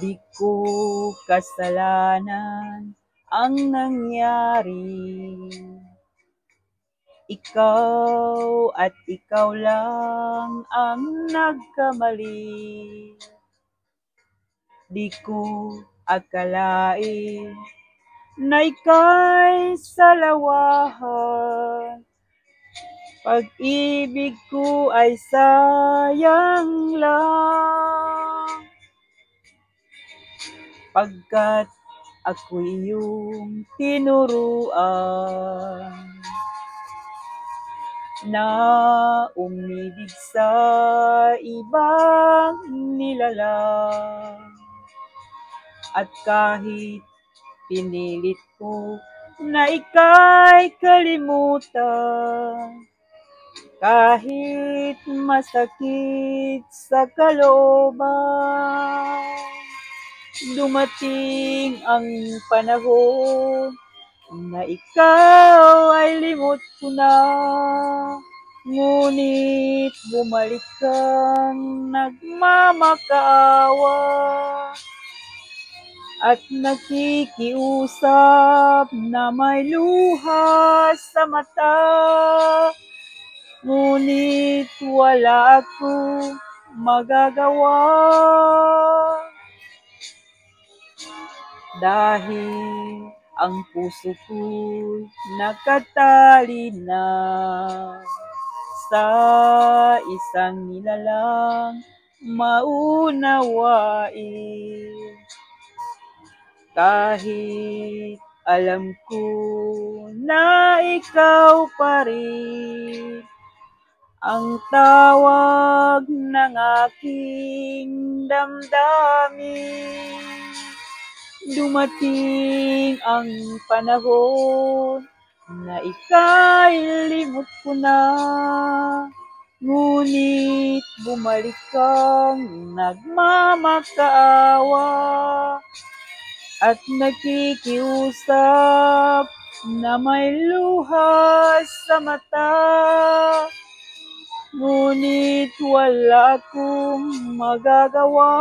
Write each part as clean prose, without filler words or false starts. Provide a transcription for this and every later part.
Di ko kasalanan ang nangyari. Ikaw at ikaw lang ang nagkamali. Di ko akalain na ika'y salawahan. Pag-ibig ko ay sayang lang. Pagkat ako'y iyong tinuruan na umibig sa ibang nilalang. At kahit pinilit ko na ika'y kalimutan, kahit masakit sa kalooban, dumating ang panahon na ikaw ay limot ko na. Ngunit bumalik kang nagmamakaawa at nakikiusap na may luha sa mata. Ngunit wala akong magagawa dahil ang puso ko'y nakatali na sa isang nilalang maunawain. Kahit alam ko na ikaw pa rin ang tawag ng aking damdamin. Dumating ang panahon na ika'y limot ko na. Ngunit bumalik kang nagmamakaawa at nakikiusap na may luha sa mata. Ngunit wala akong magagawa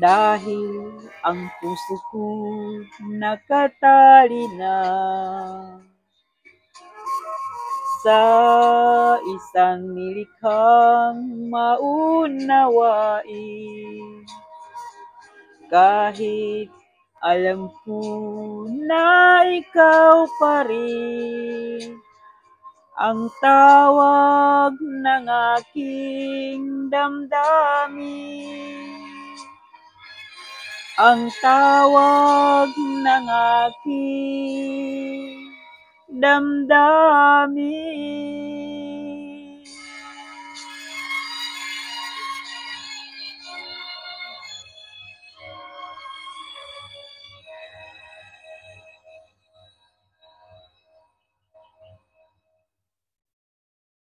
dahil ang puso ko nakatali na sa isang nilikhang maunawain. Kahit alam ko na ikaw pa rin ang tawag ng aking damdamin. Ang tawag ng aking damdamin.